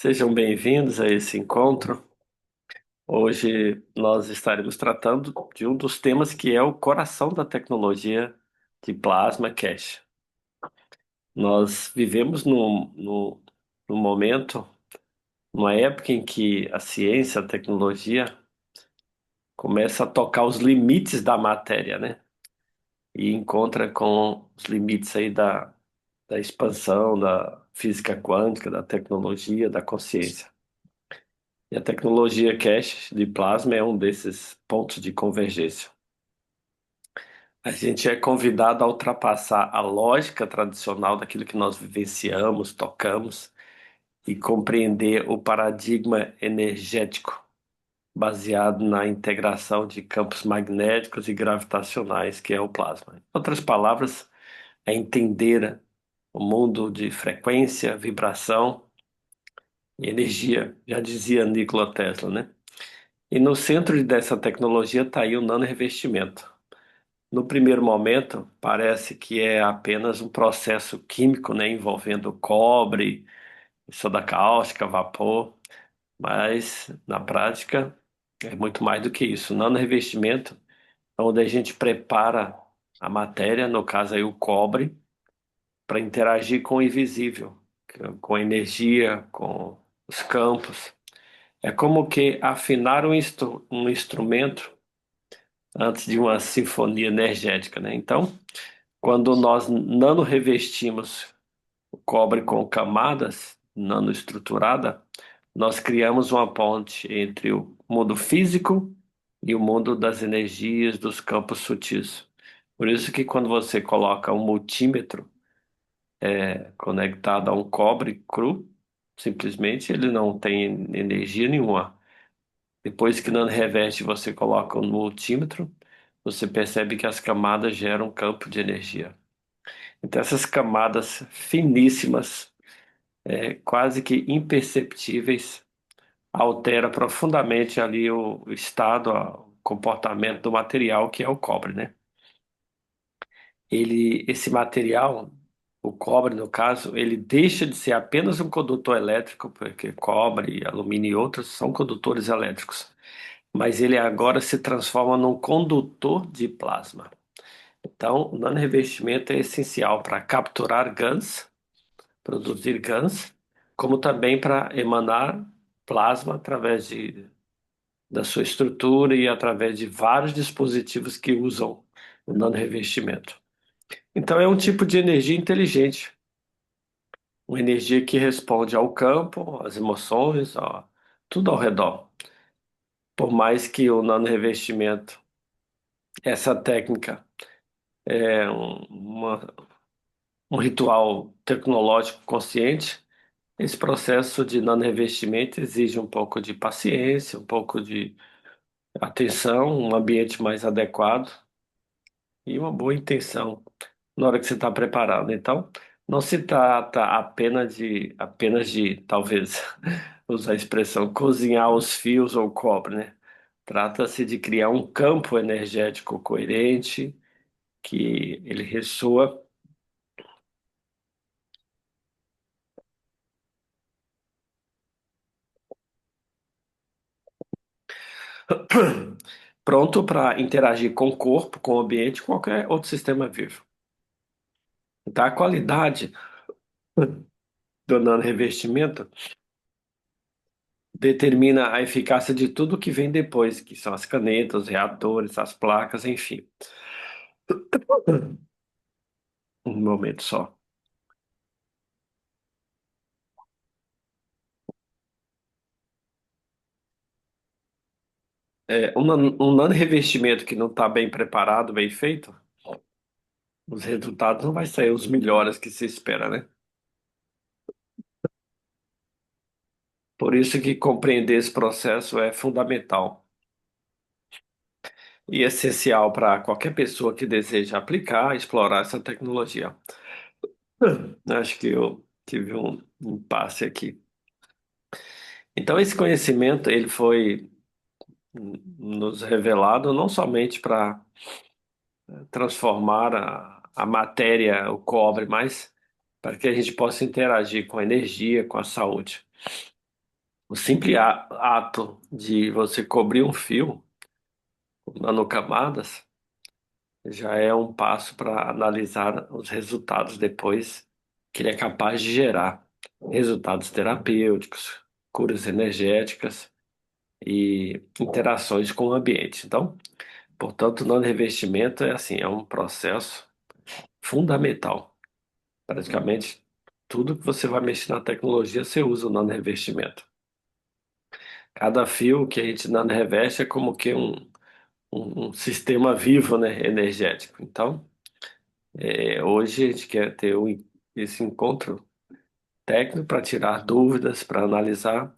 Sejam bem-vindos a esse encontro. Hoje nós estaremos tratando de um dos temas que é o coração da tecnologia de plasma cache. Nós vivemos num momento, numa época em que a ciência, a tecnologia começa a tocar os limites da matéria, né? E encontra com os limites aí da expansão da física quântica, da tecnologia, da consciência. E a tecnologia cache de plasma é um desses pontos de convergência. A gente é convidado a ultrapassar a lógica tradicional daquilo que nós vivenciamos, tocamos e compreender o paradigma energético baseado na integração de campos magnéticos e gravitacionais, que é o plasma. Em outras palavras, é entender o mundo de frequência, vibração e energia, já dizia Nikola Tesla, né? E no centro dessa tecnologia está aí o nanorevestimento. No primeiro momento, parece que é apenas um processo químico, né, envolvendo cobre, soda cáustica, vapor, mas na prática é muito mais do que isso. O nanorevestimento é onde a gente prepara a matéria, no caso aí o cobre, para interagir com o invisível, com a energia, com os campos. É como que afinar um instrumento antes de uma sinfonia energética, né? Então, quando nós nano-revestimos o cobre com camadas nanoestruturada, nós criamos uma ponte entre o mundo físico e o mundo das energias dos campos sutis. Por isso que quando você coloca um multímetro conectado a um cobre cru, simplesmente ele não tem energia nenhuma. Depois que nano-reveste, você coloca um multímetro, você percebe que as camadas geram um campo de energia. Então, essas camadas finíssimas, quase que imperceptíveis, altera profundamente ali o estado, o comportamento do material que é o cobre, né? Esse material, o cobre no caso, ele deixa de ser apenas um condutor elétrico, porque cobre, alumínio e outros são condutores elétricos, mas ele agora se transforma num condutor de plasma. Então, o nanorevestimento é essencial para capturar GANs, produzir GANs, como também para emanar plasma através da sua estrutura e através de vários dispositivos que usam o nanorevestimento. Então, é um tipo de energia inteligente, uma energia que responde ao campo, às emoções, tudo ao redor. Por mais que o nanorevestimento, essa técnica, é um ritual tecnológico consciente, esse processo de nanorevestimento exige um pouco de paciência, um pouco de atenção, um ambiente mais adequado e uma boa intenção na hora que você está preparado. Então, não se trata apenas de talvez usar a expressão cozinhar os fios ou cobre, né? Trata-se de criar um campo energético coerente que ele ressoa. Pronto para interagir com o corpo, com o ambiente, com qualquer outro sistema vivo. Então, a qualidade do nanorevestimento determina a eficácia de tudo que vem depois, que são as canetas, os reatores, as placas, enfim. Um momento só. Um nanorevestimento que não está bem preparado, bem feito, os resultados não vai sair os melhores que se espera, né? Por isso que compreender esse processo é fundamental e essencial para qualquer pessoa que deseja aplicar, explorar essa tecnologia. Acho que eu tive um impasse aqui. Então, esse conhecimento ele foi nos revelado não somente para transformar a matéria, o cobre, mas para que a gente possa interagir com a energia, com a saúde. O simples ato de você cobrir um fio com nanocamadas já é um passo para analisar os resultados depois que ele é capaz de gerar resultados terapêuticos, curas energéticas e interações com o ambiente. Então, portanto, o nano-revestimento é assim, é um processo fundamental. Praticamente tudo que você vai mexer na tecnologia, você usa o nano-revestimento. Cada fio que a gente nano-reveste é como que um sistema vivo, né, energético. Então, hoje a gente quer ter esse encontro técnico para tirar dúvidas, para analisar.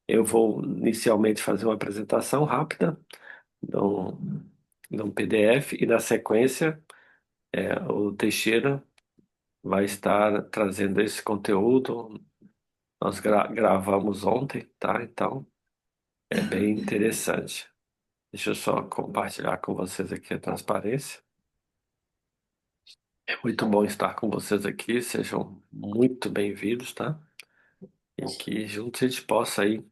Eu vou inicialmente fazer uma apresentação rápida de um PDF e na sequência o Teixeira vai estar trazendo esse conteúdo. Nós gravamos ontem, tá? Então é bem interessante. Deixa eu só compartilhar com vocês aqui a transparência. É muito bom estar com vocês aqui. Sejam muito bem-vindos, tá? E que juntos a gente possa aí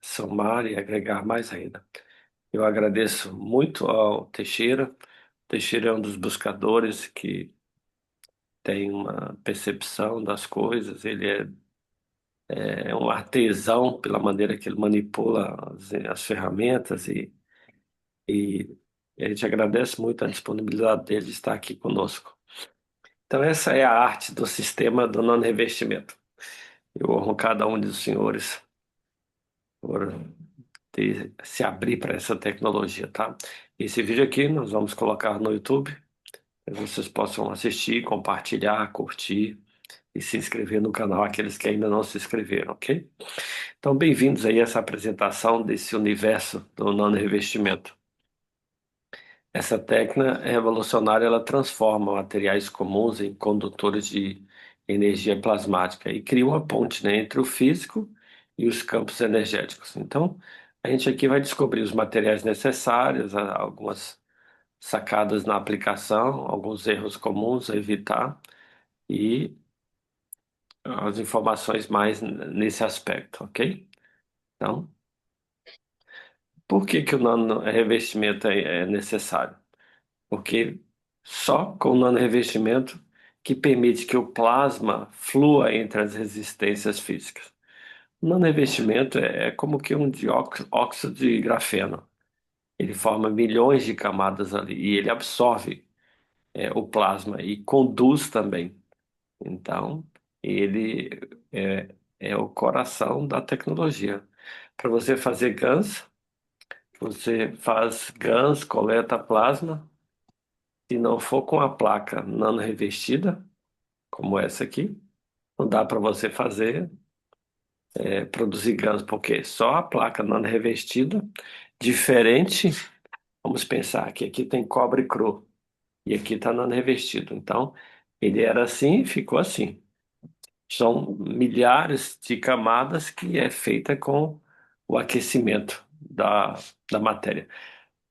somar e agregar mais ainda. Eu agradeço muito ao Teixeira. Teixeira é um dos buscadores que tem uma percepção das coisas. É um artesão pela maneira que ele manipula as ferramentas e a gente agradece muito a disponibilidade dele de estar aqui conosco. Então, essa é a arte do sistema do não-revestimento. Eu honro cada um dos senhores por se abrir para essa tecnologia, tá? Esse vídeo aqui nós vamos colocar no YouTube, para que vocês possam assistir, compartilhar, curtir e se inscrever no canal, aqueles que ainda não se inscreveram, ok? Então, bem-vindos aí a essa apresentação desse universo do nano-revestimento. Essa técnica revolucionária, ela transforma materiais comuns em condutores de energia plasmática e cria uma ponte, né, entre o físico e os campos energéticos. Então, a gente aqui vai descobrir os materiais necessários, algumas sacadas na aplicação, alguns erros comuns a evitar e as informações mais nesse aspecto, ok? Então, por que que o nano-revestimento é necessário? Porque só com o nanorevestimento que permite que o plasma flua entre as resistências físicas. O nanorevestimento é como que um óxido de grafeno. Ele forma milhões de camadas ali e ele absorve o plasma e conduz também. Então, ele é o coração da tecnologia. Para você fazer GANs, você faz GANs, coleta plasma. Se não for com a placa nano revestida, como essa aqui, não dá para você fazer, produzir GANs, porque só a placa nano revestida, diferente, vamos pensar que aqui tem cobre cru e aqui está nano revestido. Então, ele era assim e ficou assim. São milhares de camadas que é feita com o aquecimento da matéria.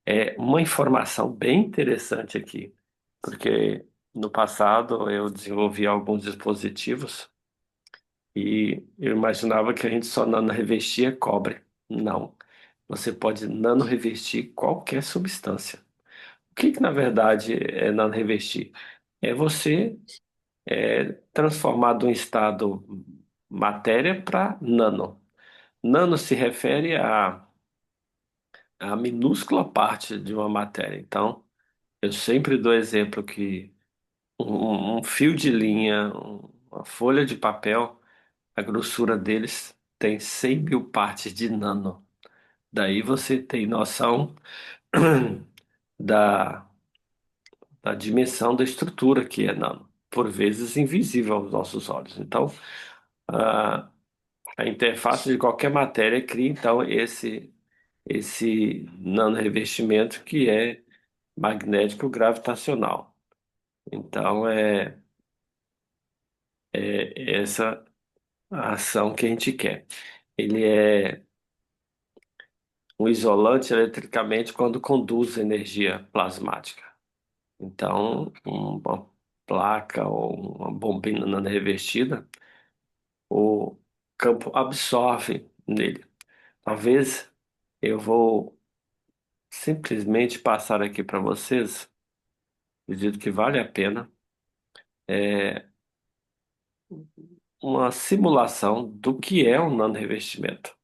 É uma informação bem interessante aqui, porque no passado eu desenvolvi alguns dispositivos e eu imaginava que a gente só nano-revestia cobre. Não. Você pode nano-revestir qualquer substância. O que que na verdade é nano-revestir? É você transformar de um estado matéria para nano. Nano se refere a minúscula parte de uma matéria. Então, eu sempre dou exemplo que um fio de linha, uma folha de papel, a grossura deles tem 100 mil partes de nano. Daí você tem noção da, da dimensão da estrutura que é nano, por vezes invisível aos nossos olhos. Então, a, a interface de qualquer matéria cria então esse nano revestimento que é magnético gravitacional. Então, é essa a ação que a gente quer. Ele é um isolante eletricamente quando conduz energia plasmática. Então, uma placa ou uma bobina revestida, campo absorve nele. Talvez eu vou simplesmente passar aqui para vocês, acredito que vale a pena, é, uma simulação do que é um nanorevestimento.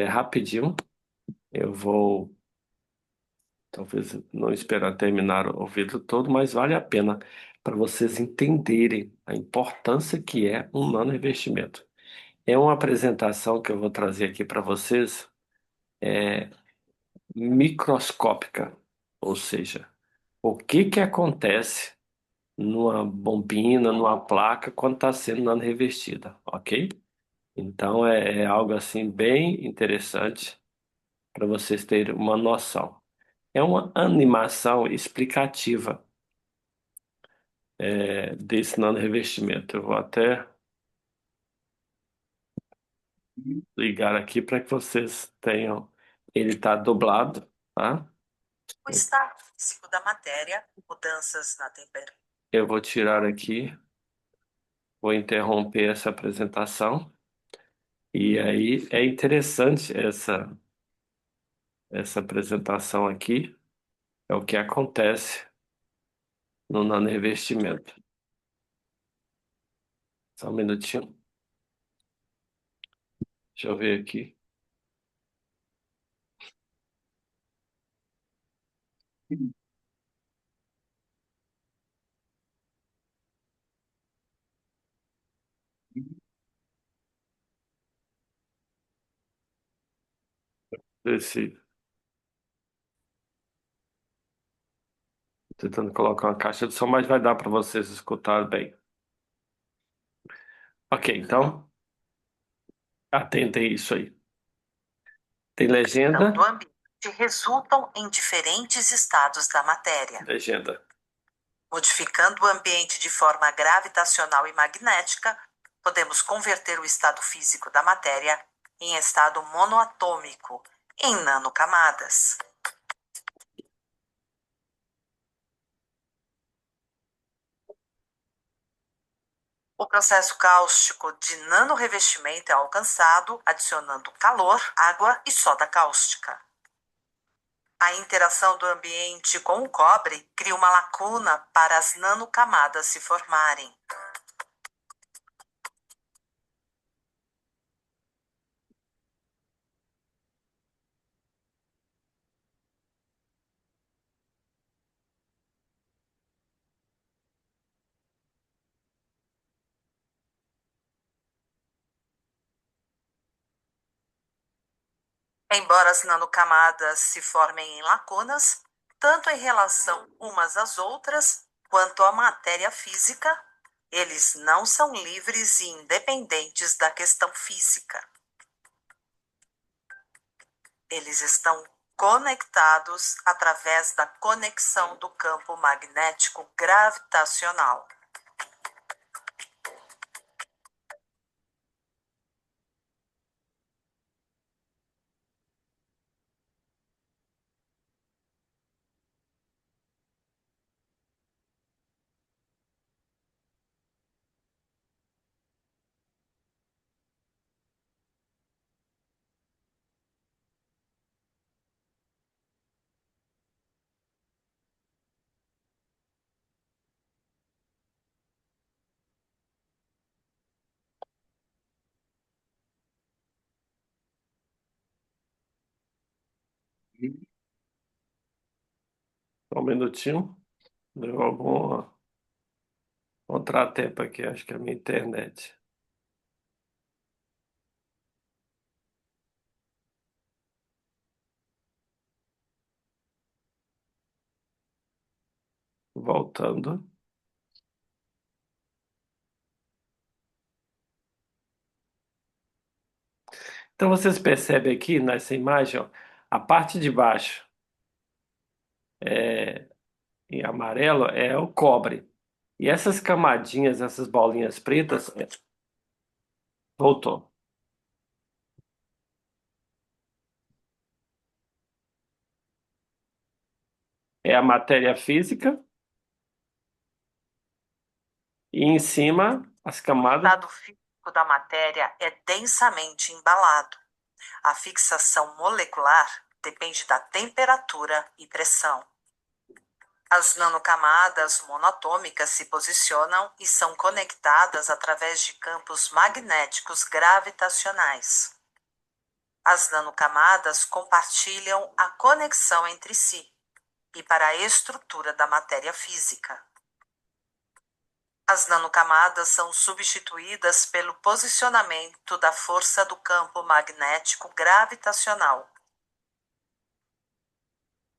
Rapidinho, eu vou, talvez não esperar terminar o vídeo todo, mas vale a pena para vocês entenderem a importância que é um nanorevestimento. É uma apresentação que eu vou trazer aqui para vocês, microscópica, ou seja, o que que acontece numa bombina, numa placa, quando está sendo nanorrevestida, ok? Então é algo assim bem interessante para vocês terem uma noção. É uma animação explicativa desse nanorrevestimento. Eu vou até ligar aqui para que vocês tenham. Ele está dublado, tá? O estado físico da matéria, mudanças na temperatura. Eu vou tirar aqui, vou interromper essa apresentação. E aí é interessante essa apresentação aqui, é o que acontece no nanorevestimento. Só um minutinho, deixa eu ver aqui. Esse, tentando colocar uma caixa de som, mas vai dar para vocês escutar bem. Ok, então, atentem isso aí. Tem legenda? Do ambiente resultam em diferentes estados da matéria. Legenda. Modificando o ambiente de forma gravitacional e magnética, podemos converter o estado físico da matéria em estado monoatômico, em nanocamadas. O processo cáustico de nanorrevestimento é alcançado adicionando calor, água e soda cáustica. A interação do ambiente com o cobre cria uma lacuna para as nanocamadas se formarem. Embora as nanocamadas se formem em lacunas, tanto em relação umas às outras, quanto à matéria física, eles não são livres e independentes da questão física. Eles estão conectados através da conexão do campo magnético gravitacional. Só um minutinho. Deu algum contratempo aqui, acho que é a minha internet. Voltando. Então vocês percebem aqui nessa imagem, ó, a parte de baixo em amarelo é o cobre. E essas camadinhas, essas bolinhas pretas, voltou. É a matéria física e em cima as camadas. Estado físico da matéria é densamente embalado. A fixação molecular depende da temperatura e pressão. As nanocamadas monatômicas se posicionam e são conectadas através de campos magnéticos gravitacionais. As nanocamadas compartilham a conexão entre si e para a estrutura da matéria física. As nanocamadas são substituídas pelo posicionamento da força do campo magnético gravitacional.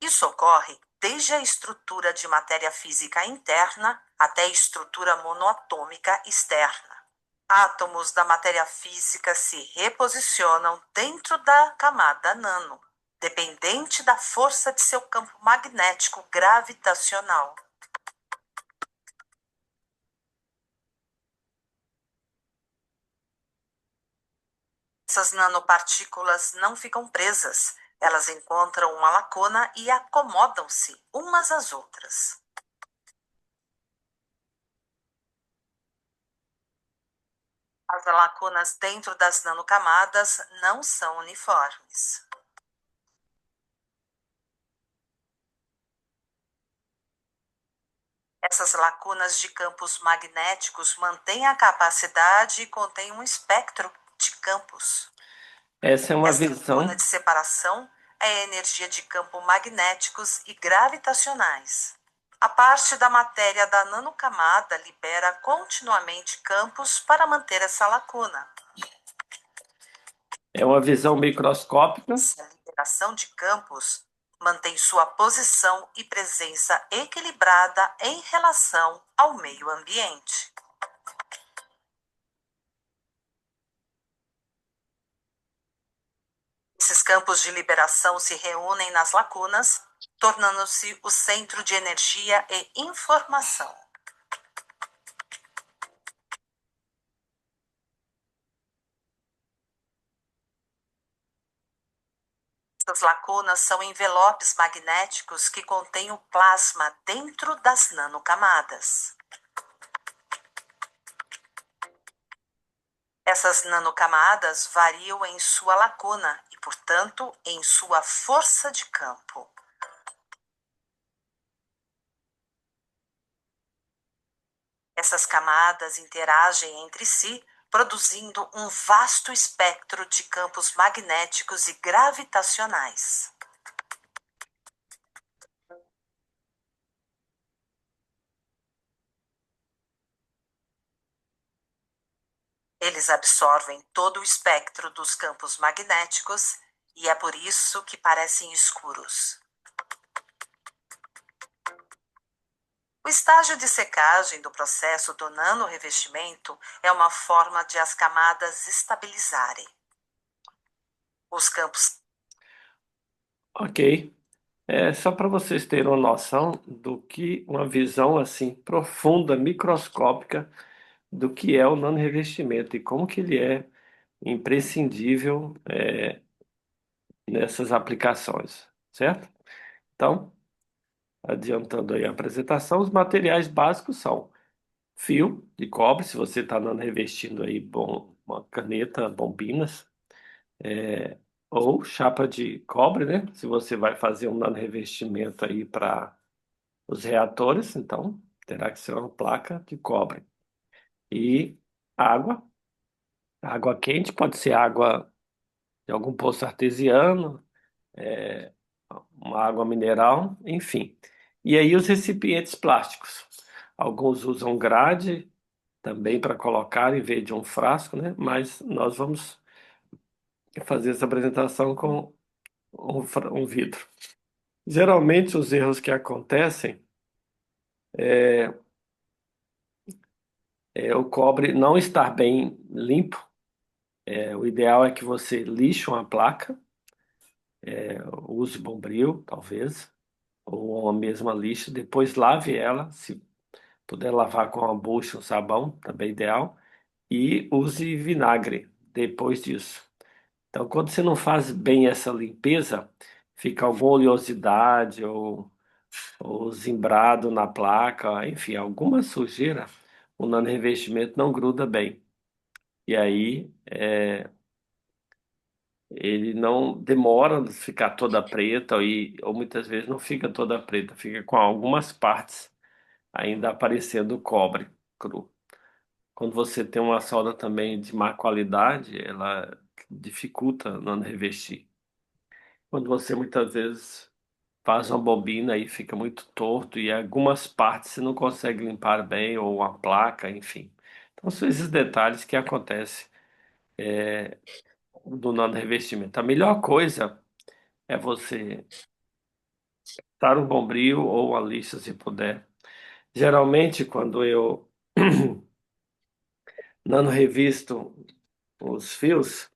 Isso ocorre desde a estrutura de matéria física interna até a estrutura monoatômica externa. Átomos da matéria física se reposicionam dentro da camada nano, dependente da força de seu campo magnético gravitacional. Essas nanopartículas não ficam presas, elas encontram uma lacuna e acomodam-se umas às outras. As lacunas dentro das nanocamadas não são uniformes. Essas lacunas de campos magnéticos mantêm a capacidade e contêm um espectro de campos. Essa é uma Esta lacuna visão. de separação é a energia de campos magnéticos e gravitacionais. A parte da matéria da nanocamada libera continuamente campos para manter essa lacuna. É uma visão microscópica. Essa liberação de campos mantém sua posição e presença equilibrada em relação ao meio ambiente. Esses campos de liberação se reúnem nas lacunas, tornando-se o centro de energia e informação. Essas lacunas são envelopes magnéticos que contêm o plasma dentro das nanocamadas. Essas nanocamadas variam em sua lacuna e, portanto, em sua força de campo. Essas camadas interagem entre si, produzindo um vasto espectro de campos magnéticos e gravitacionais. Eles absorvem todo o espectro dos campos magnéticos e é por isso que parecem escuros. O estágio de secagem do processo do nanorrevestimento é uma forma de as camadas estabilizarem. Os campos. Ok. É só para vocês terem uma noção do que uma visão assim profunda, microscópica do que é o nanorrevestimento e como que ele é imprescindível nessas aplicações, certo? Então, adiantando aí a apresentação, os materiais básicos são fio de cobre, se você está revestindo aí uma caneta, bombinas, é, ou chapa de cobre, né? Se você vai fazer um nanorrevestimento aí para os reatores, então terá que ser uma placa de cobre. E água, água quente, pode ser água de algum poço artesiano, é, uma água mineral, enfim. E aí os recipientes plásticos. Alguns usam grade também para colocar em vez de um frasco, né? Mas nós vamos fazer essa apresentação com um vidro. Geralmente os erros que acontecem é o cobre não estar bem limpo. O ideal é que você lixe uma placa, use Bombril, talvez, ou a mesma lixa, depois lave ela, se puder lavar com uma bucha, um sabão, também é ideal, e use vinagre depois disso. Então, quando você não faz bem essa limpeza, fica alguma oleosidade ou zimbrado na placa, enfim, alguma sujeira, o nanorevestimento não gruda bem. E aí ele não demora a ficar toda preta, ou muitas vezes não fica toda preta, fica com algumas partes ainda aparecendo cobre cru. Quando você tem uma solda também de má qualidade, ela dificulta no revestir. Quando você muitas vezes faz uma bobina e fica muito torto e algumas partes você não consegue limpar bem, ou uma placa, enfim. Então são esses detalhes que acontecem do nano revestimento. A melhor coisa é você dar um bombril ou uma lixa se puder. Geralmente quando eu nano revisto os fios, o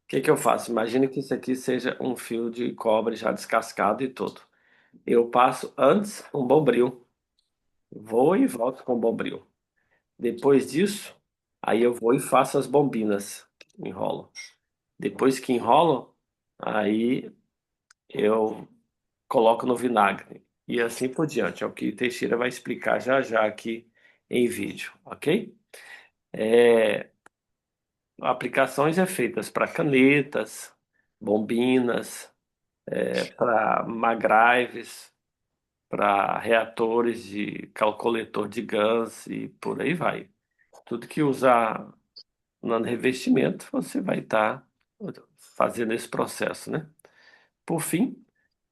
que que eu faço? Imagine que isso aqui seja um fio de cobre já descascado e tudo. Eu passo antes um bombril, vou e volto com o bombril. Depois disso, aí eu vou e faço as bombinas, enrolo. Depois que enrolo, aí eu coloco no vinagre. E assim por diante. É o que Teixeira vai explicar já já aqui em vídeo, ok? É, aplicações é feitas para canetas, bombinas, para magrives, para reatores de coletor de gás e por aí vai. Tudo que usar no revestimento, você vai estar fazendo esse processo, né? Por fim,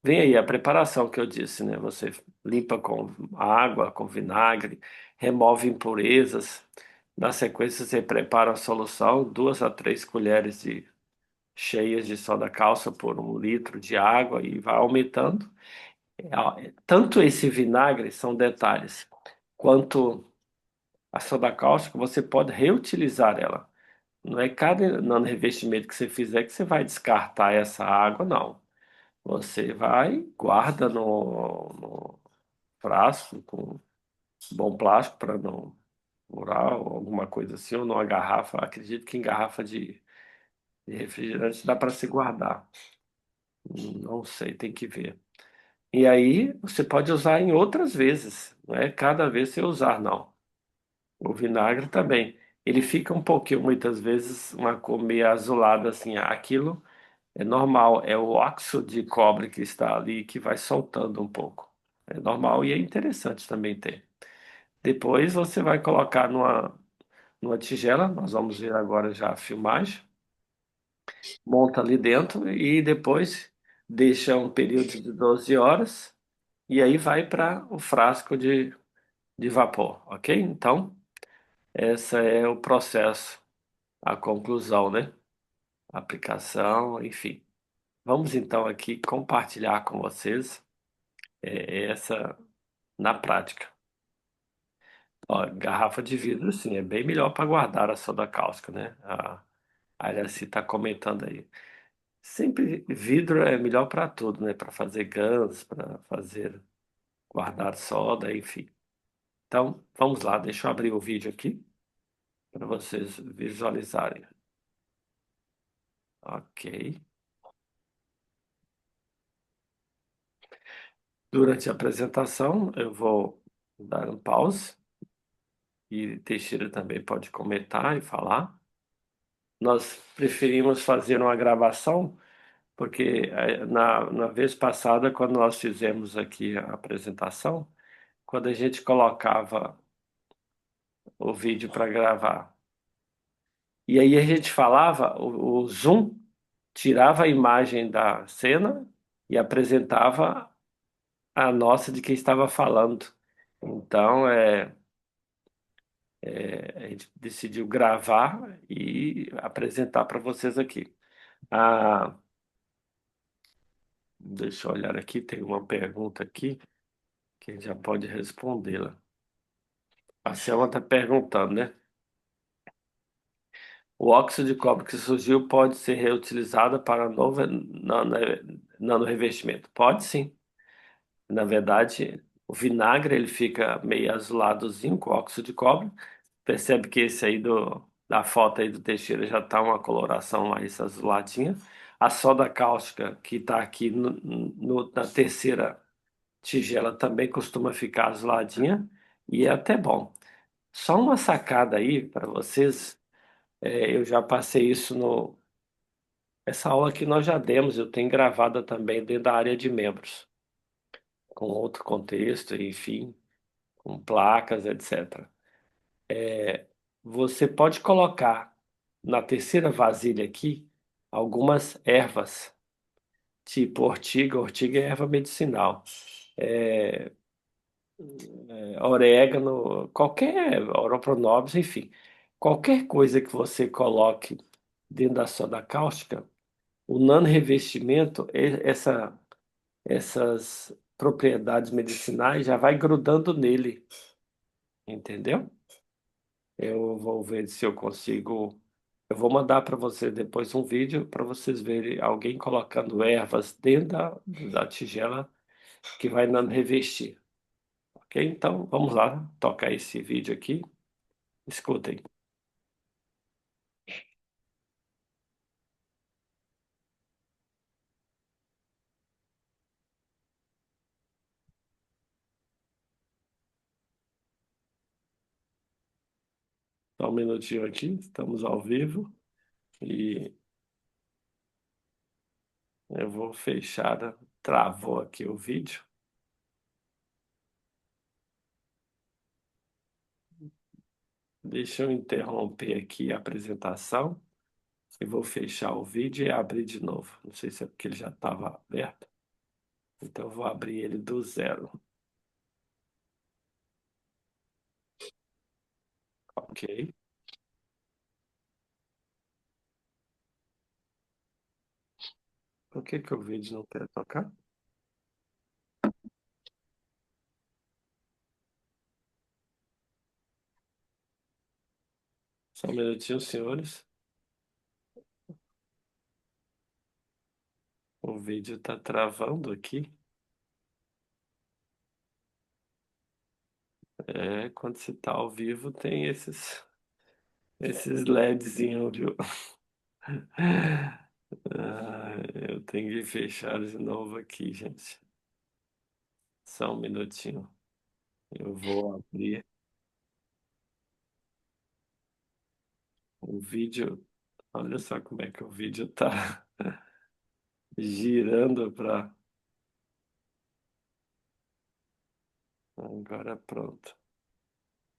vem aí a preparação que eu disse, né? Você limpa com água, com vinagre, remove impurezas. Na sequência, você prepara a solução, 2 a 3 colheres cheias de soda cáustica por 1 litro de água e vai aumentando. Tanto esse vinagre são detalhes, quanto a soda cáustica, você pode reutilizar ela. Não é cada nano revestimento que você fizer que você vai descartar essa água, não. Você vai, guarda no frasco com bom plástico para não furar ou alguma coisa assim, ou numa garrafa. Acredito que em garrafa de refrigerante dá para se guardar. Não sei, tem que ver. E aí você pode usar em outras vezes, não é cada vez você usar, não. O vinagre também. Ele fica um pouquinho, muitas vezes, uma cor meio azulada assim. Aquilo é normal, é o óxido de cobre que está ali que vai soltando um pouco. É normal e é interessante também ter. Depois você vai colocar numa tigela, nós vamos ver agora já a filmagem, monta ali dentro e depois deixa um período de 12 horas e aí vai para o frasco de vapor, ok? Então, esse é o processo, a conclusão, né? Aplicação, enfim. Vamos então aqui compartilhar com vocês essa na prática. Ó, garrafa de vidro, sim, é bem melhor para guardar a soda cáustica, né? A Alice está comentando aí. Sempre vidro é melhor para tudo, né? Para fazer gans, para fazer guardar soda, enfim. Então, vamos lá, deixa eu abrir o vídeo aqui para vocês visualizarem. Ok. Durante a apresentação, eu vou dar um pause e Teixeira também pode comentar e falar. Nós preferimos fazer uma gravação porque na vez passada, quando nós fizemos aqui a apresentação, quando a gente colocava o vídeo para gravar, e aí a gente falava, o Zoom tirava a imagem da cena e apresentava a nossa de quem estava falando. Então, a gente decidiu gravar e apresentar para vocês aqui. Ah, deixa eu olhar aqui, tem uma pergunta aqui que a gente já pode respondê-la. A Selma está perguntando, né? O óxido de cobre que surgiu pode ser reutilizado para novo nanorevestimento? Pode sim. Na verdade, o vinagre ele fica meio azuladozinho com óxido de cobre. Percebe que esse aí da foto aí do Teixeira já está uma coloração mais azuladinha. A soda cáustica que está aqui na terceira tigela também costuma ficar azuladinha e é até bom. Só uma sacada aí para vocês. Eu já passei isso no. Essa aula que nós já demos, eu tenho gravada também dentro da área de membros, com outro contexto, enfim, com placas, etc. Você pode colocar na terceira vasilha aqui algumas ervas, tipo ortiga. Ortiga é erva medicinal. É, orégano, qualquer oroponobis, enfim, qualquer coisa que você coloque dentro da soda cáustica, o nano-revestimento, essas propriedades medicinais já vai grudando nele, entendeu? Eu vou ver se eu consigo. Eu vou mandar para você depois um vídeo para vocês verem alguém colocando ervas dentro da tigela que vai nano-revestir. Ok? Então, vamos lá, tocar esse vídeo aqui. Escutem. Só um minutinho aqui, estamos ao vivo e eu vou fechar. Travou aqui o vídeo. Deixa eu interromper aqui a apresentação e vou fechar o vídeo e abrir de novo. Não sei se é porque ele já estava aberto. Então eu vou abrir ele do zero. Ok. Por que que o vídeo não quer tocar? Só um minutinho, senhores. O vídeo está travando aqui. Quando você está ao vivo, tem esses LEDzinhos, viu? Eu tenho que fechar de novo aqui, gente. Só um minutinho. Eu vou abrir o vídeo. Olha só como é que o vídeo tá girando para. Agora pronto.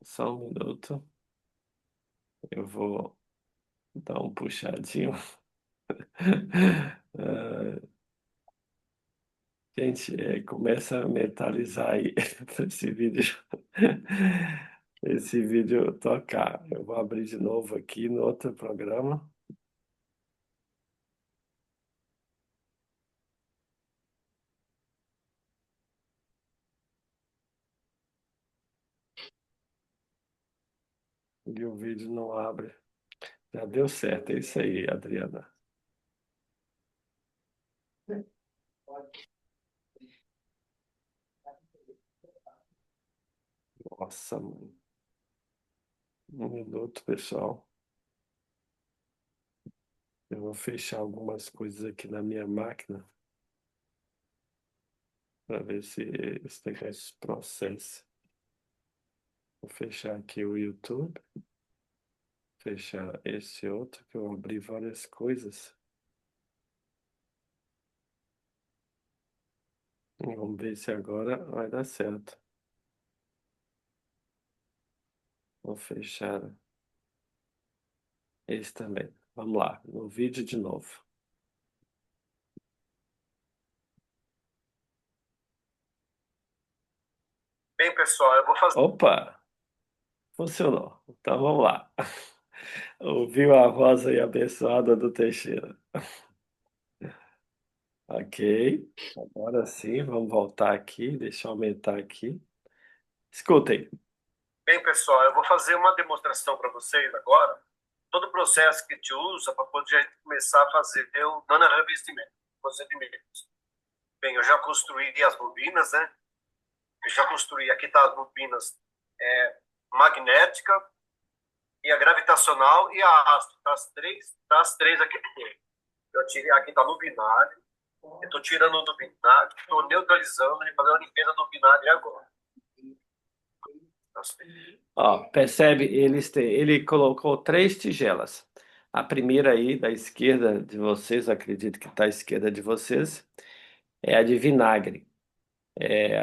Só um minuto. Eu vou dar um puxadinho. Ah, gente, começa a mentalizar aí para esse vídeo tocar. Eu vou abrir de novo aqui no outro programa. E o vídeo não abre. Já deu certo, é isso aí, Adriana. Nossa, mãe. Um minuto, pessoal. Eu vou fechar algumas coisas aqui na minha máquina para ver se esse negócio processa. Vou fechar aqui o YouTube, fechar esse outro que eu abri várias coisas. Vamos ver se agora vai dar certo. Vou fechar esse também. Vamos lá, no vídeo de novo. Bem, pessoal, eu vou fazer. Opa, funcionou. Então vamos lá. Ouviu a voz aí abençoada do Teixeira. Ok, agora sim, vamos voltar aqui. Deixa eu aumentar aqui. Escutem. Bem, pessoal, eu vou fazer uma demonstração para vocês agora. Todo o processo que a gente usa para poder começar a fazer o nano-revestimento, procedimentos. Bem, eu já construí as bobinas, né? Eu já construí, aqui tá as bobinas magnética e a gravitacional e a ácido. Tá as três aqui. Eu tirei, aqui tá no binário. Eu tô tirando do binário, tô neutralizando e fazendo a limpeza do binário agora. Ó, percebe? Ele colocou três tigelas. A primeira aí da esquerda de vocês, acredito que está à esquerda de vocês, é a de vinagre.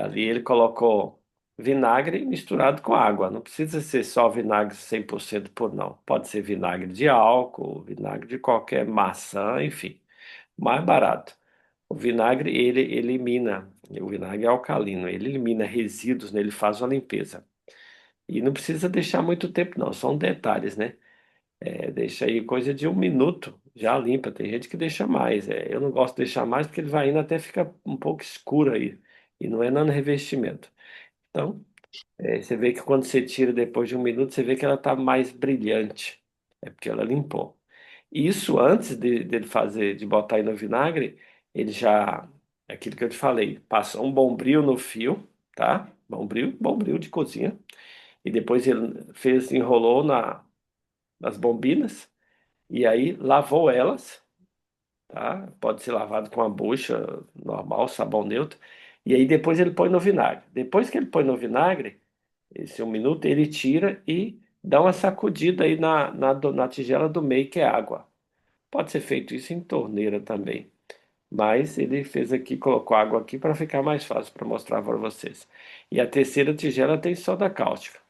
Ali ele colocou vinagre misturado com água. Não precisa ser só vinagre 100% puro, não. Pode ser vinagre de álcool, vinagre de qualquer maçã, enfim. Mais barato. O vinagre, ele elimina, o vinagre é alcalino, ele elimina resíduos, né? Ele faz uma limpeza. E não precisa deixar muito tempo, não. São detalhes, né? Deixa aí coisa de 1 minuto, já limpa. Tem gente que deixa mais. Eu não gosto de deixar mais porque ele vai indo até fica um pouco escuro aí. E não é nano revestimento. Então, você vê que quando você tira depois de 1 minuto, você vê que ela está mais brilhante. É porque ela limpou. Isso antes dele fazer, de botar aí no vinagre, ele já, é aquilo que eu te falei, passou um bombril no fio, tá? Bombril de cozinha. E depois ele fez, enrolou nas bombinas e aí lavou elas, tá? Pode ser lavado com a bucha normal, sabão neutro. E aí depois ele põe no vinagre. Depois que ele põe no vinagre, esse 1 minuto, ele tira e dá uma sacudida aí na tigela do meio, que é água. Pode ser feito isso em torneira também. Mas ele fez aqui, colocou água aqui para ficar mais fácil para mostrar para vocês. E a terceira tigela tem soda cáustica.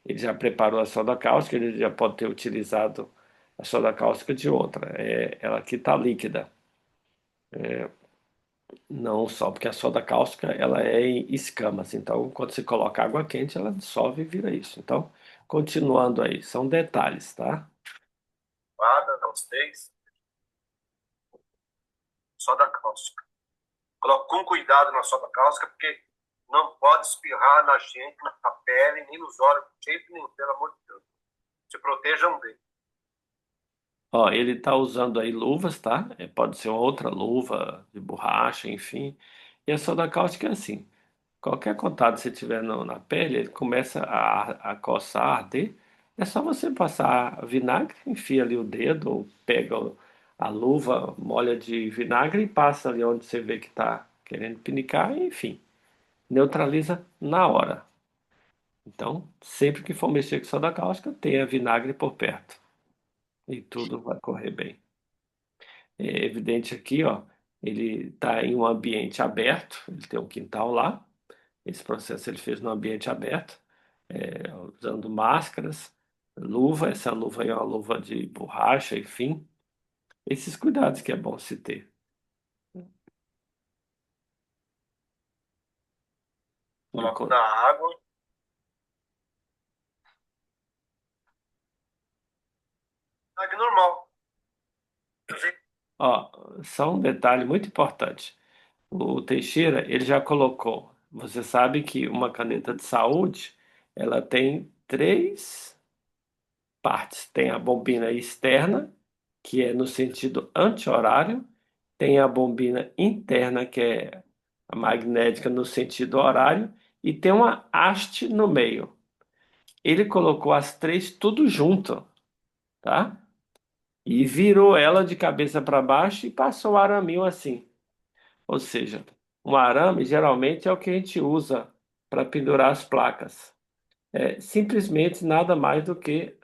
Ele já preparou a soda cáustica, ele já pode ter utilizado a soda cáustica de outra. Ela aqui está líquida. Não só porque a soda cáustica ela é em escamas. Então, quando você coloca água quente, ela dissolve e vira isso. Então, continuando aí, são detalhes, tá? Soda cáustica. Coloque com cuidado na soda cáustica, porque não pode espirrar na gente, na pele, nem nos olhos, de jeito nenhum, pelo amor de Deus. Se protejam dele. Ó, ele está usando aí luvas, tá? Pode ser uma outra luva de borracha, enfim. E a soda cáustica é assim. Qualquer contato que você tiver na pele, ele começa a coçar, a arder. É só você passar vinagre, enfia ali o dedo, ou pega a luva, molha de vinagre e passa ali onde você vê que está querendo pinicar, e, enfim, neutraliza na hora. Então, sempre que for mexer com soda cáustica, tenha vinagre por perto e tudo vai correr bem. É evidente aqui, ó, ele está em um ambiente aberto, ele tem um quintal lá. Esse processo ele fez no ambiente aberto, usando máscaras, luva, essa luva aí é uma luva de borracha, enfim. Esses cuidados que é bom se ter. Coloco na água. Água normal. Ó, só um detalhe muito importante. O Teixeira, ele já colocou. Você sabe que uma caneta de saúde, ela tem três partes. Tem a bombina externa, que é no sentido anti-horário, tem a bombina interna, que é a magnética no sentido horário, e tem uma haste no meio. Ele colocou as três tudo junto, tá? E virou ela de cabeça para baixo e passou o araminho assim. Ou seja, um arame geralmente é o que a gente usa para pendurar as placas. É simplesmente nada mais do que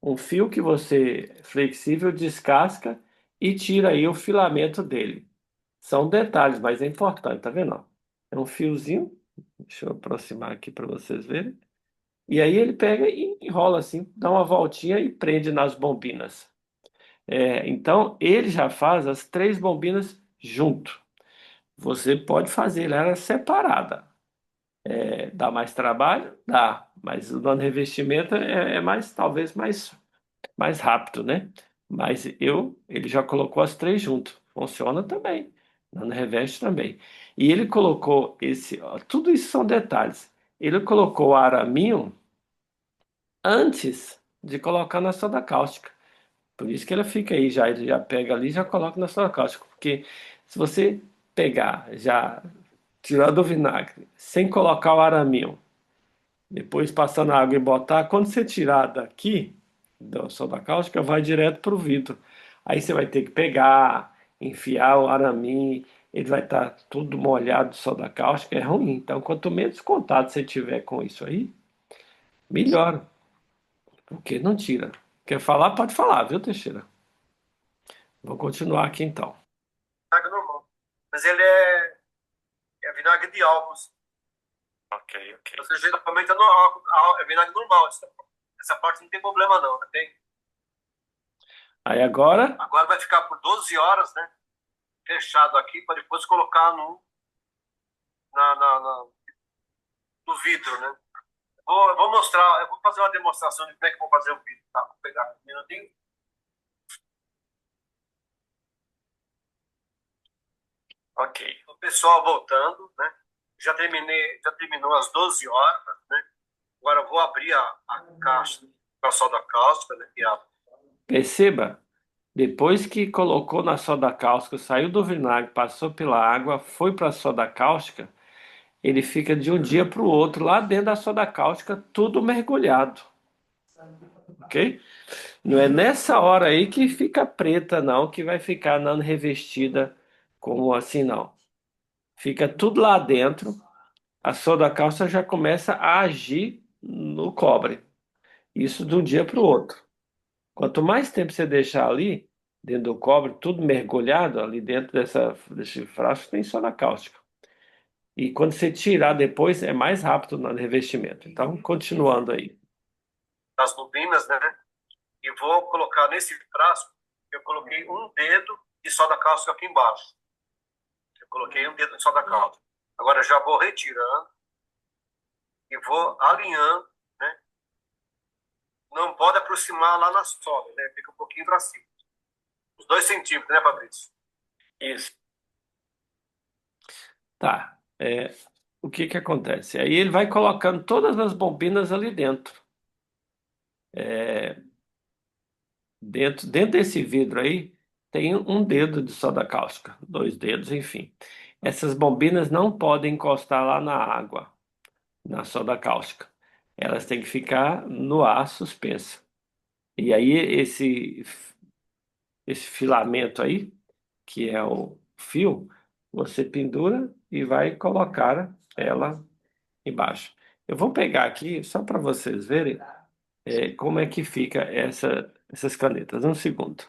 um fio que você flexível descasca e tira aí o filamento dele. São detalhes, mas é importante, tá vendo? Ó? É um fiozinho, deixa eu aproximar aqui para vocês verem. E aí ele pega e enrola assim, dá uma voltinha e prende nas bombinas. Então ele já faz as três bombinas junto. Você pode fazer ela separada. Dá mais trabalho? Dá, mas o dano revestimento é mais, talvez mais rápido, né? Mas ele já colocou as três junto. Funciona também. Nano reveste também. E ele colocou ó, tudo isso são detalhes. Ele colocou o araminho antes de colocar na soda cáustica. Por isso que ela fica aí já, ele já pega ali e já coloca na soda cáustica. Porque se você pegar, já tirar do vinagre, sem colocar o araminho, depois passar na água e botar, quando você tirar daqui, da soda cáustica, vai direto para o vidro. Aí você vai ter que pegar, enfiar o arame, ele vai estar tudo molhado de soda cáustica, é ruim. Então, quanto menos contato você tiver com isso aí, Melhora, porque não tira. Quer falar? Pode falar, viu, Teixeira? Vou continuar aqui então. Vinagre normal. Mas é vinagre de álcool. Ok, ok. Você geralmente é vinagre normal. Essa parte não tem problema não, né? Aí agora, Agora vai ficar por 12 horas, né? Fechado aqui para depois colocar na, na, na- no vidro, né? Eu vou mostrar, eu vou fazer uma demonstração de como é que eu vou fazer o vidro, tá? Vou pegar um minutinho. ok. O pessoal voltando, né? Já terminou às 12 horas, né? Agora eu vou abrir a caixa da soda cáustica, né? Perceba, depois que colocou na soda cáustica, saiu do vinagre, passou pela água, foi para a soda cáustica, ele fica de um dia para o outro lá dentro da soda cáustica, tudo mergulhado, ok? Não é nessa hora aí que fica preta, não, que vai ficar não revestida como assim, não. Fica tudo lá dentro, a soda cáustica já começa a agir no cobre. Isso de um dia para o outro. Quanto mais tempo você deixar ali, dentro do cobre, tudo mergulhado, ali dentro desse frasco tem soda cáustica. E quando você tirar depois, é mais rápido no revestimento. Então, continuando aí. Das bobinas, né? E vou colocar nesse frasco, eu coloquei um dedo de soda cáustica aqui embaixo. Eu coloquei um dedo de soda cáustica. Agora eu já vou retirando e vou alinhando, né? Não pode aproximar lá na soda, né? Fica um pouquinho para cima. Uns 2 centímetros, né, Fabrício? Isso. Tá. O que que acontece? Aí ele vai colocando todas as bobinas ali dentro. Dentro desse vidro aí, tem um dedo de soda cáustica, dois dedos, enfim. Essas bobinas não podem encostar lá na água, na soda cáustica. Elas têm que ficar no ar suspensa. E aí esse filamento aí, que é o fio, você pendura e vai colocar ela embaixo. Eu vou pegar aqui só para vocês verem como é que fica essas canetas. Um segundo.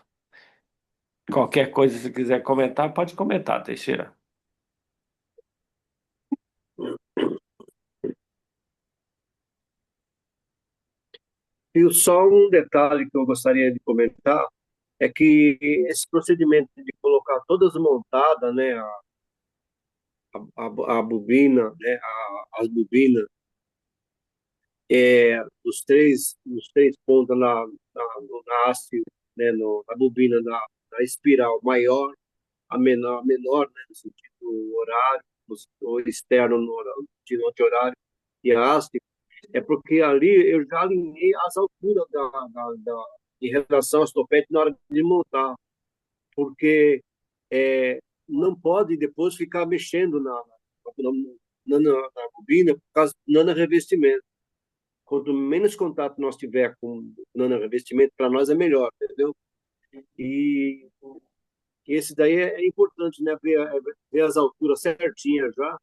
Qualquer coisa, se quiser comentar, pode comentar, Teixeira. E só um detalhe que eu gostaria de comentar é que esse procedimento de colocar todas montadas, né, a bobina, né, as bobinas, os três pontos na haste, né, na bobina da espiral maior, a menor, né, no sentido horário, o externo no sentido anti-horário, e a haste, é porque ali eu já alinhei as alturas em relação aos topetes na hora de montar, porque é, não pode depois ficar mexendo na bobina por causa do nano-revestimento. Quanto menos contato nós tiver com o nano-revestimento, para nós é melhor, entendeu? E esse daí é importante, né? Ver as alturas certinhas já,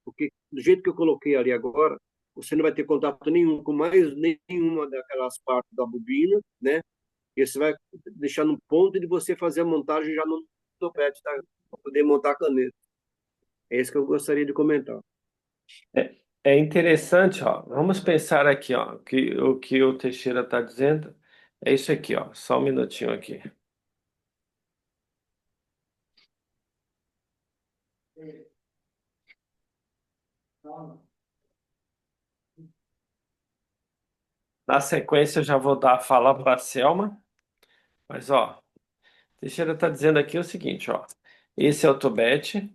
porque do jeito que eu coloquei ali agora, você não vai ter contato nenhum com mais nenhuma daquelas partes da bobina, né? E você vai deixar no ponto de você fazer a montagem já no topete, tá? Para poder montar a caneta. É isso que eu gostaria de comentar. É interessante, ó. Vamos pensar aqui, ó, que o que o Teixeira está dizendo é isso aqui, ó. Só um minutinho aqui. Na sequência, eu já vou dar a fala para a Selma, mas ó, Teixeira está dizendo aqui o seguinte, ó. Esse é o tubete,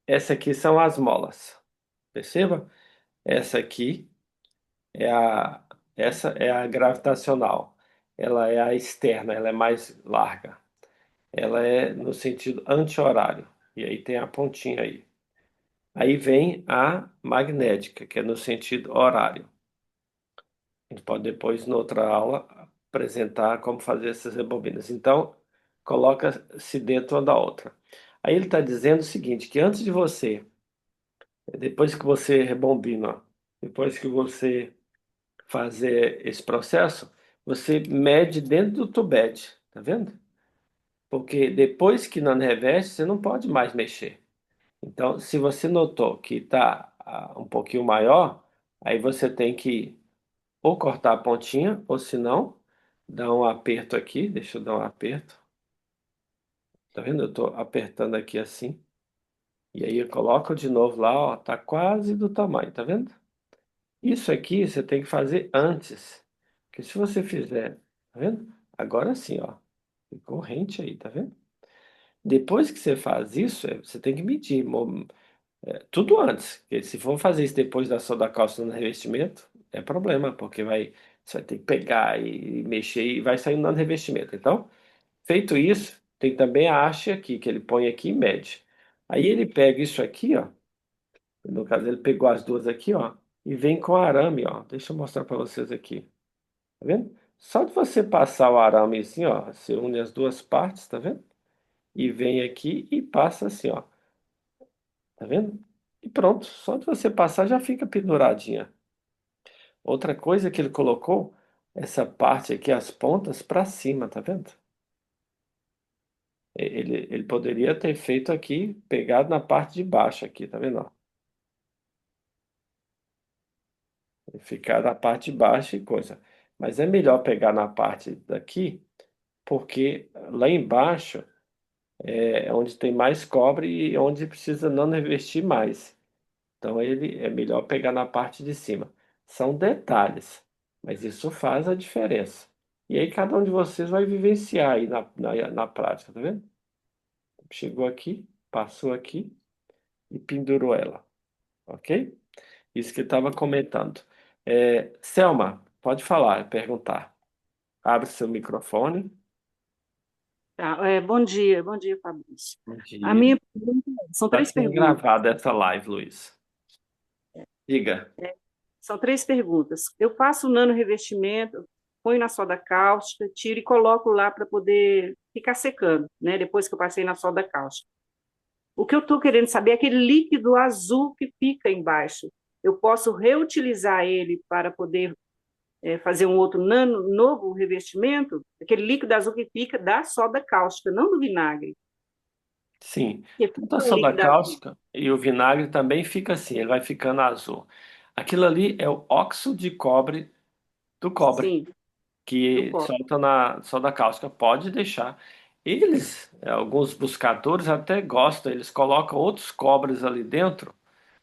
essa aqui são as molas. Perceba? Essa aqui é essa é a gravitacional. Ela é a externa, ela é mais larga. Ela é no sentido anti-horário. E aí tem a pontinha aí. Aí vem a magnética, que é no sentido horário. A gente pode depois, noutra aula, apresentar como fazer essas rebobinas. Então, coloca-se dentro uma da outra. Aí ele está dizendo o seguinte, que antes de você, depois que você rebobina, depois que você fazer esse processo, você mede dentro do tubete, tá vendo? Porque depois que não reveste, você não pode mais mexer. Então, se você notou que está um pouquinho maior, aí você tem que ou cortar a pontinha, ou se não, dar um aperto aqui. Deixa eu dar um aperto. Tá vendo? Eu estou apertando aqui assim. E aí eu coloco de novo lá, ó, tá quase do tamanho, tá vendo? Isso aqui você tem que fazer antes. Porque se você fizer, tá vendo? Agora sim, ó. Ficou rente aí, tá vendo? Depois que você faz isso, você tem que medir. Tudo antes. Porque se for fazer isso depois da solda calça no revestimento, é problema, porque você vai ter que pegar e mexer e vai sair no revestimento. Então, feito isso, tem também a haste aqui, que ele põe aqui e mede. Aí ele pega isso aqui, ó. No caso, ele pegou as duas aqui, ó, e vem com arame, ó. Deixa eu mostrar para vocês aqui. Tá vendo? Só de você passar o arame assim, ó, você une as duas partes, tá vendo? E vem aqui e passa assim, ó. Tá vendo? E pronto, só de você passar já fica penduradinha. Outra coisa que ele colocou, essa parte aqui, as pontas para cima, tá vendo? Ele poderia ter feito aqui, pegado na parte de baixo aqui, tá vendo? Ó? Ficar na parte de baixo e coisa. Mas é melhor pegar na parte daqui, porque lá embaixo é onde tem mais cobre e onde precisa não revestir mais. Então ele é melhor pegar na parte de cima. São detalhes, mas isso faz a diferença. E aí cada um de vocês vai vivenciar aí na prática, tá vendo? Chegou aqui, passou aqui e pendurou ela, ok? Isso que eu estava comentando. Selma, pode falar, perguntar. Abre seu microfone. Tá, bom dia, Fabrício. Bom A dia. minha pergunta, são Está três sendo perguntas. gravada essa live, Luiz. Diga. São três perguntas. Eu faço o nano revestimento, ponho na soda cáustica, tiro e coloco lá para poder ficar secando, né? Depois que eu passei na soda cáustica. O que eu estou querendo saber é aquele líquido azul que fica embaixo. Eu posso reutilizar ele para poder fazer um outro novo revestimento? Aquele líquido azul que fica da soda cáustica, não do vinagre. Sim. Porque Tanto a fica um soda líquido azul. cáustica e o vinagre também fica assim, ele vai ficando azul. Aquilo ali é o óxido de cobre do cobre, Sim, do que copo. solta na soda cáustica. Pode deixar. Alguns buscadores até gostam, eles colocam outros cobres ali dentro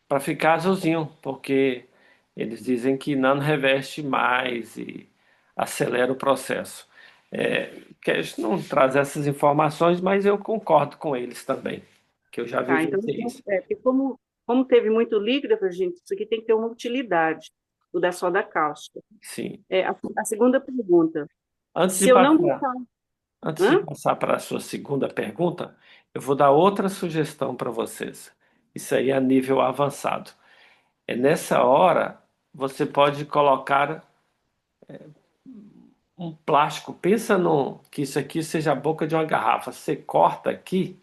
para ficar azulzinho, porque eles dizem que não reveste mais e acelera o processo. Quer não traz essas informações, mas eu concordo com eles também, que eu já Tá, então, vivenciei isso. porque como teve muito líquido, eu falei, gente, isso aqui tem que ter uma utilidade, o da soda cáustica. Sim. A segunda pergunta, Antes de se eu não passar, deixar... antes de Hã? passar para a sua segunda pergunta, eu vou dar outra sugestão para vocês. Isso aí é a nível avançado. É nessa hora, você pode colocar um plástico. Pensa no que isso aqui seja a boca de uma garrafa. Você corta aqui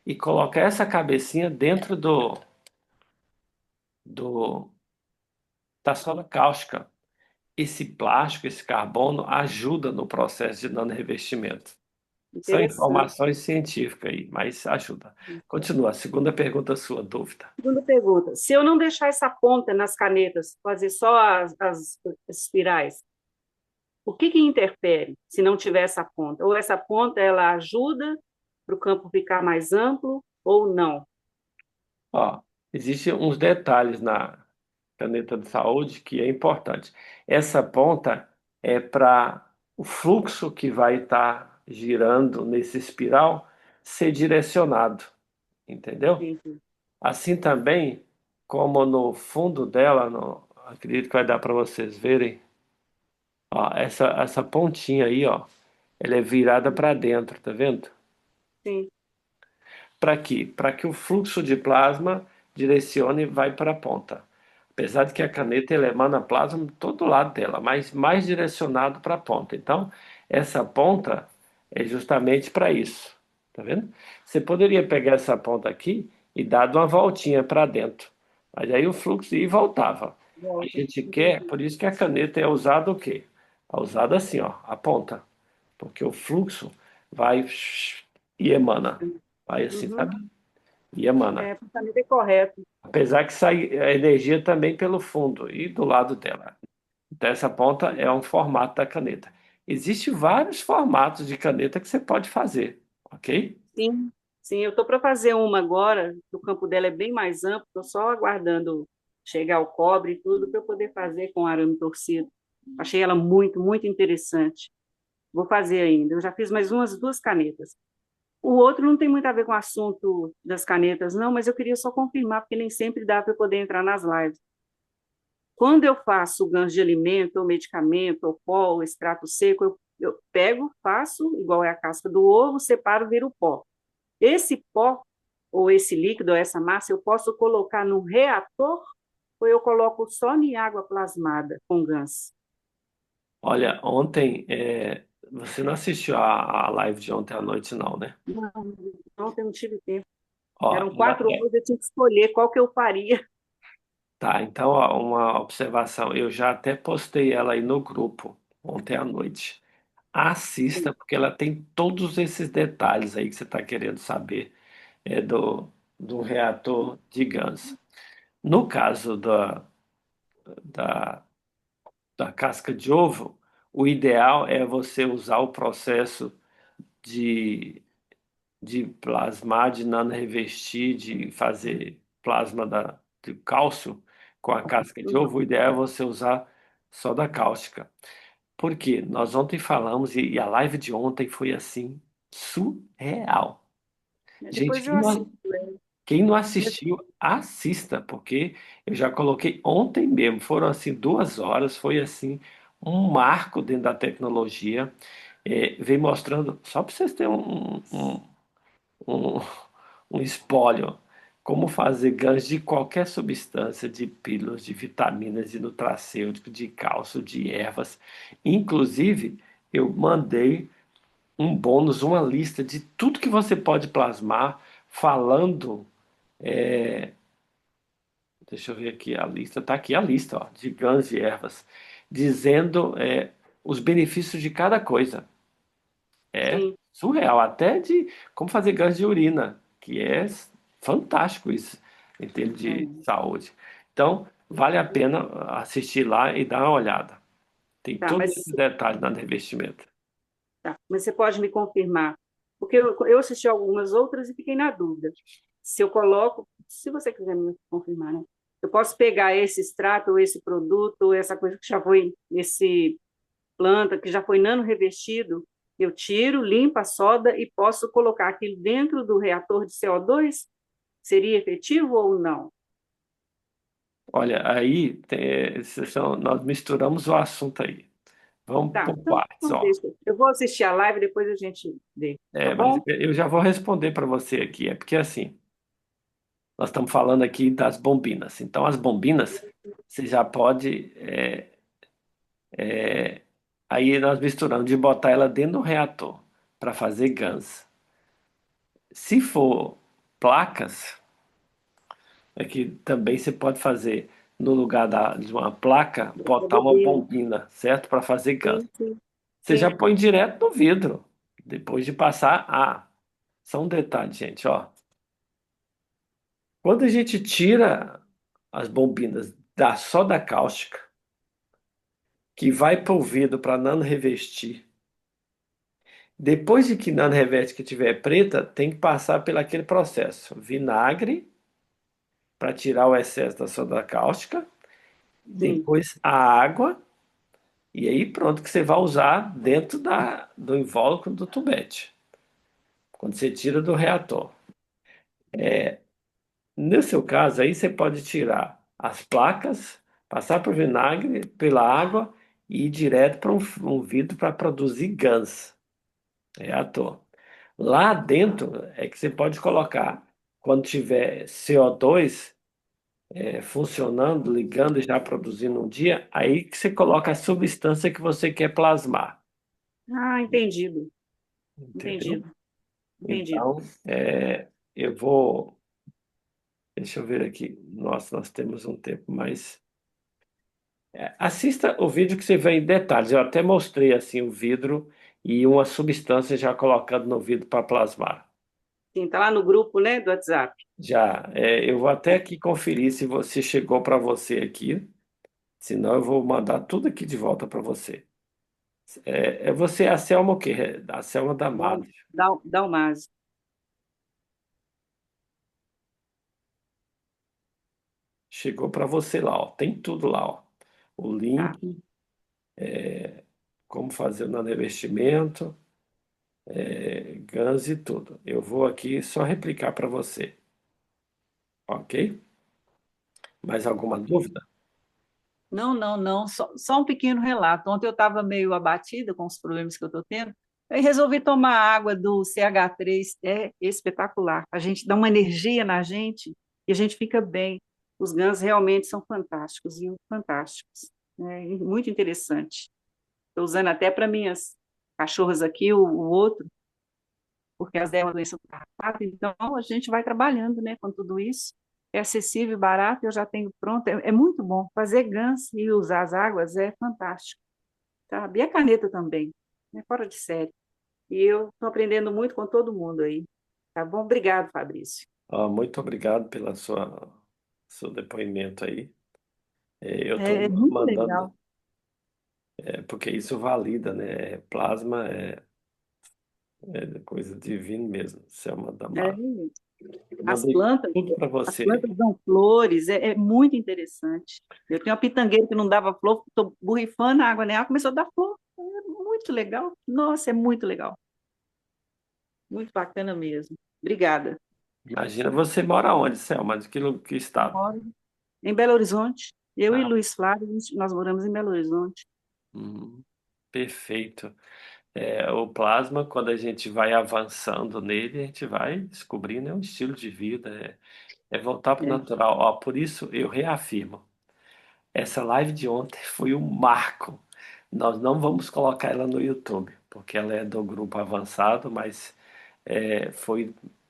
e coloca essa cabecinha dentro do, da soda cáustica. Esse plástico, esse carbono ajuda no processo de nanorrevestimento. São Interessante. informações científicas aí, mas ajuda. Continua. A segunda pergunta, sua dúvida. Segunda pergunta, se eu não deixar essa ponta nas canetas, fazer só as espirais, o que interfere se não tiver essa ponta? Ou essa ponta, ela ajuda para o campo ficar mais amplo, ou não? Ó, existem uns detalhes na caneta de saúde que é importante. Essa ponta é para o fluxo que vai estar girando nesse espiral ser direcionado, entendeu? Entendi. Assim também, como no fundo dela, acredito que vai dar para vocês verem, ó, essa pontinha aí, ó, ela é virada para dentro, tá vendo? Sim, Para quê? Para que o fluxo de plasma direcione e vai para a ponta. Apesar de que a caneta ela emana plasma de todo lado dela, mas mais direcionado para a ponta. Então, essa ponta é justamente para isso. Tá vendo? Você poderia pegar essa ponta aqui e dar uma voltinha para dentro. Mas aí o fluxo ia e voltava. A gente quer, por isso que a caneta é usada o quê? É usada assim, ó, a ponta, porque o fluxo vai e emana, vai assim, Uhum. sabe? E emana. É, para mim é correto. Apesar que sai a energia também pelo fundo e do lado dela. Então essa ponta é um formato da caneta. Existem vários formatos de caneta que você pode fazer, ok? Sim, sim, eu estou para fazer uma agora, que o campo dela é bem mais amplo, estou só aguardando chegar o cobre e tudo para eu poder fazer com arame torcido. Achei ela muito, muito interessante. Vou fazer ainda. Eu já fiz mais umas duas canetas. O outro não tem muito a ver com o assunto das canetas, não, mas eu queria só confirmar, porque nem sempre dá para eu poder entrar nas lives. Quando eu faço gancho de alimento, ou medicamento, ou pó, ou extrato seco, eu pego, faço, igual é a casca do ovo, separo, viro o pó. Esse pó, ou esse líquido, ou essa massa, eu posso colocar no reator, ou eu coloco só em água plasmada com gans? Olha, ontem, você não assistiu a live de ontem à noite, não, né? Não, ontem não tive tempo. Ó, Eram 4 horas, eu tinha que escolher qual que eu faria. tá, então, ó, uma observação. Eu já até postei ela aí no grupo ontem à noite. Assista, porque ela tem todos esses detalhes aí que você está querendo saber do reator de Gans. No caso da, da casca de ovo, o ideal é você usar o processo de, de plasmar, de nanorevestir, de fazer plasma de cálcio com a casca de ovo. O ideal é você usar soda cáustica. Por quê? Nós ontem falamos e a live de ontem foi assim, surreal. Gente, Depois eu assisto. quem não assistiu, assista, porque eu já coloquei ontem mesmo, foram assim 2 horas, foi assim um marco dentro da tecnologia. Vem mostrando, só para vocês terem um, um espólio, como fazer ganhos de qualquer substância, de pílulas, de vitaminas, de nutracêutico, de cálcio, de ervas. Inclusive, eu mandei um bônus, uma lista de tudo que você pode plasmar, falando. Deixa eu ver aqui a lista. Está aqui a lista, ó, de grãos e ervas, dizendo os benefícios de cada coisa. É Sim. surreal, até de como fazer gás de urina, que é fantástico isso, em termos de saúde. Então, vale a pena assistir lá e dar uma olhada. Tem Tá, todos esses detalhes no revestimento. mas você pode me confirmar? Porque eu assisti algumas outras e fiquei na dúvida. Se eu coloco, se você quiser me confirmar, né? Eu posso pegar esse extrato, ou esse produto, ou essa coisa que já foi, esse planta, que já foi nano revestido, eu tiro, limpo a soda e posso colocar aquilo dentro do reator de CO2? Seria efetivo ou não? Olha, aí nós misturamos o assunto aí. Vamos Tá, por então partes, não ó. deixa. Eu vou assistir a live, depois a gente vê, tá Mas bom? eu já vou responder para você aqui. É porque assim, nós estamos falando aqui das bombinas. Então, as bombinas, você já pode. Aí nós misturamos de botar ela dentro do reator para fazer GANs. Se for placas, é que também você pode fazer no lugar de uma placa, Da botar uma bobina. bombina, certo? Para fazer GANs. Sim, sim, Você já sim. põe direto no vidro, depois de passar. Só um detalhe, gente, ó. Quando a gente tira as bombinas só da cáustica, que vai para o vidro para nano revestir, depois de que nano reveste que tiver preta, tem que passar pelo aquele processo. Vinagre para tirar o excesso da soda cáustica, Sim. depois a água, e aí pronto que você vai usar dentro do invólucro do tubete, quando você tira do reator. No seu caso, aí você pode tirar as placas, passar por vinagre, pela água e ir direto para um vidro para produzir GANs, reator. Lá dentro é que você pode colocar, quando tiver CO2 funcionando, ligando e já produzindo um dia, aí que você coloca a substância que você quer plasmar, Ah, entendido, entendeu? entendido, entendido. Então, eu vou, deixa eu ver aqui, nossa, nós temos um tempo mais. Assista o vídeo que você vê em detalhes. Eu até mostrei assim o vidro e uma substância já colocando no vidro para plasmar. Sim, tá lá no grupo, né, do WhatsApp. Já, eu vou até aqui conferir se você chegou para você aqui, senão eu vou mandar tudo aqui de volta para você. Você, a Selma o quê? A Selma da Mata. Dá o mais. Chegou para você lá, ó. Tem tudo lá, ó. O Tá. link, como fazer o nanovestimento, GANs e tudo. Eu vou aqui só replicar para você, ok? Mais alguma Ok. dúvida? Não, não, não, só um pequeno relato. Ontem eu estava meio abatida com os problemas que eu estou tendo, aí resolvi tomar água do CH3, é espetacular. A gente dá uma energia na gente e a gente fica bem. Os GANs realmente são fantásticos, viu? Fantásticos. É muito interessante. Estou usando até para minhas cachorras aqui, o outro, porque elas deram uma doença do carrapato, então a gente vai trabalhando, né, com tudo isso. É acessível, barato, eu já tenho pronto, é muito bom. Fazer GANs e usar as águas é fantástico, sabe? E a caneta também, é fora de série. E eu estou aprendendo muito com todo mundo aí, tá bom? Obrigado, Fabrício. Ó, muito obrigado pela seu depoimento aí. Eu É, estou é muito mandando, legal. porque isso valida, né? Plasma é coisa divina mesmo. Selma da É, Mata. Eu as mandei plantas, tudo para as você. plantas dão flores, é muito interessante. Eu tinha uma pitangueira que não dava flor, estou borrifando a água nela, começou a dar flor. É muito legal. Nossa, é muito legal. Muito bacana mesmo. Obrigada. Imagina, você mora onde, Selma? De que estado? Moro em Belo Horizonte. Eu e Ah, Luiz Flávio, nós moramos em Belo Horizonte. hum, perfeito. O plasma, quando a gente vai avançando nele, a gente vai descobrindo, é um estilo de vida, é voltar para o É, natural. Ó, por isso, eu reafirmo, essa live de ontem foi um marco. Nós não vamos colocar ela no YouTube, porque ela é do grupo avançado, mas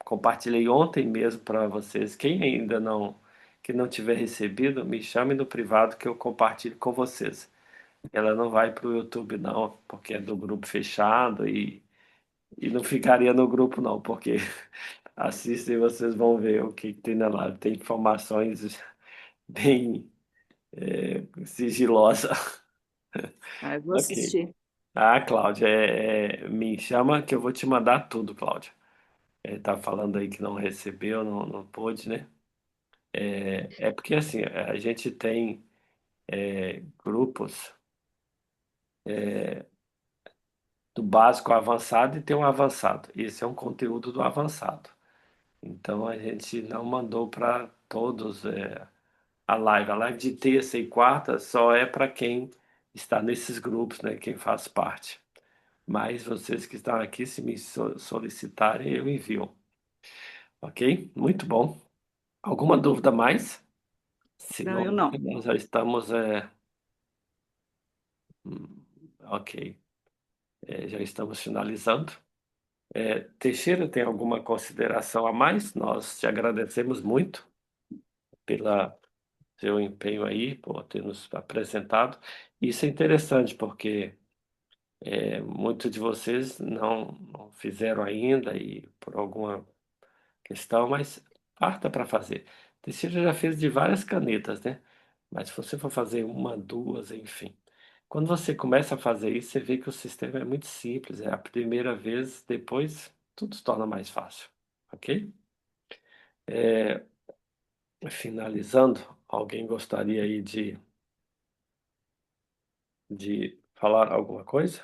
compartilhei ontem mesmo para vocês. Quem ainda que não tiver recebido, me chame no privado que eu compartilho com vocês. Ela não vai para o YouTube não, porque é do grupo fechado e não ficaria no grupo não, porque assistem e vocês vão ver o que tem na live. Tem informações bem sigilosas. ah, eu vou Ok. assistir. Ah, Cláudia, me chama que eu vou te mandar tudo, Cláudia. Tá falando aí que não recebeu, não pôde, né? Porque assim, a gente tem grupos do básico ao avançado e tem um avançado. Esse é um conteúdo do avançado. Então a gente não mandou para todos a live. A live de terça e quarta só é para quem está nesses grupos, né? Quem faz parte. Mas vocês que estão aqui, se me solicitarem, eu envio. Ok? Muito bom. Alguma dúvida mais? Se Não, não, eu não. nós já estamos. Ok. Já estamos finalizando. Teixeira, tem alguma consideração a mais? Nós te agradecemos muito pela seu empenho aí, por ter nos apresentado. Isso é interessante, porque muitos de vocês não fizeram ainda e por alguma questão, mas parta para fazer. Teixeira já fez de várias canetas, né? Mas se você for fazer uma, duas, enfim. Quando você começa a fazer isso, você vê que o sistema é muito simples. É a primeira vez, depois tudo se torna mais fácil. Ok? É, finalizando, alguém gostaria aí de falar alguma coisa?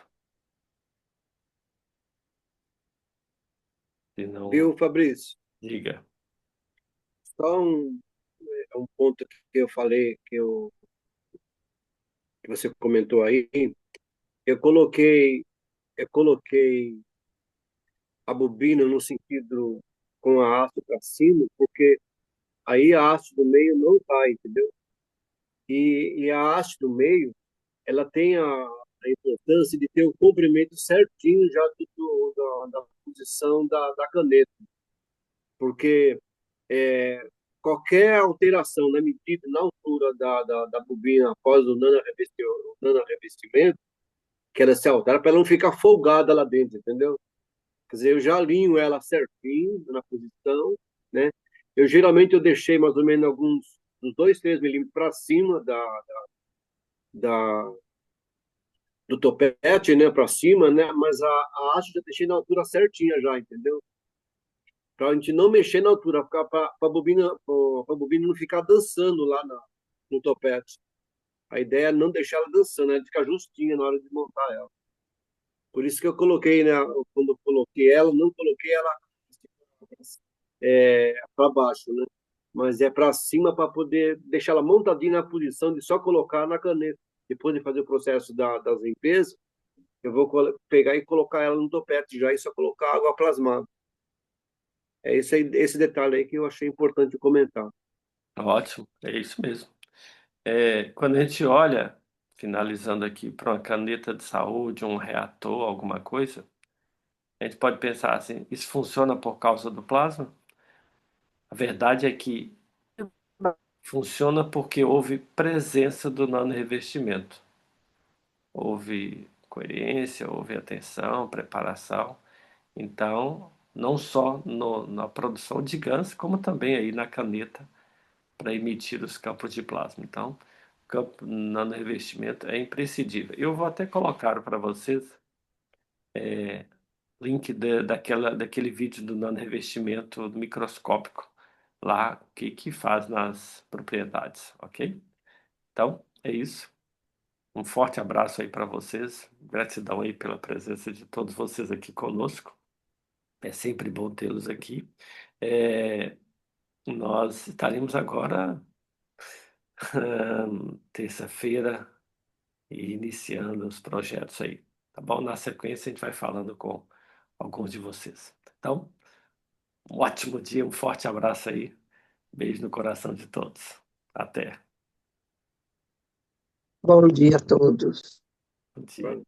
Se não, Viu, Fabrício? diga. Só um ponto que eu falei, que você comentou aí. Eu coloquei, eu coloquei a bobina no sentido com a haste para cima, porque aí a haste do meio não vai, entendeu? E a haste do meio, ela tem a importância de ter o comprimento certinho já da posição da caneta, porque qualquer alteração na medida, na altura da bobina após o nanorevestimento, que ela se altera para ela não ficar folgada lá dentro, entendeu? Quer dizer, eu já alinho ela certinho na posição, né? Geralmente eu deixei mais ou menos uns 2, 3 milímetros para cima da, do topete, né? Para cima, né? Mas a haste eu já deixei na altura certinha já, entendeu? Para a gente não mexer na altura, para a bobina não ficar dançando lá no topete. A ideia é não deixar ela dançando, ela ficar justinha na hora de montar ela. Por isso que eu coloquei, né? Quando eu coloquei ela, não coloquei ela para baixo, né? Mas é para cima para poder deixar ela montadinha na posição de só colocar na caneta. Depois de fazer o processo das limpezas, eu vou pegar e colocar ela no topete já e só colocar água plasmada. É esse detalhe aí que eu achei importante comentar. Ótimo, é isso mesmo. Quando a gente olha, finalizando aqui, para uma caneta de saúde, um reator, alguma coisa, a gente pode pensar assim: isso funciona por causa do plasma? A verdade é que funciona porque houve presença do nanorevestimento. Houve coerência, houve atenção, preparação. Então, não só na produção de GANs, como também aí na caneta para emitir os campos de plasma. Então, o campo nanorevestimento é imprescindível. Eu vou até colocar para vocês link daquele vídeo do nanorevestimento microscópico lá, o que faz nas propriedades, ok? Então, é isso. Um forte abraço aí para vocês. Gratidão aí pela presença de todos vocês aqui conosco. É sempre bom tê-los aqui. É, nós estaremos agora, terça-feira, iniciando os projetos aí, tá bom? Na sequência, a gente vai falando com alguns de vocês. Então, um ótimo dia, um forte abraço aí. Beijo no coração de todos. Até. Bom dia a todos. Bom dia.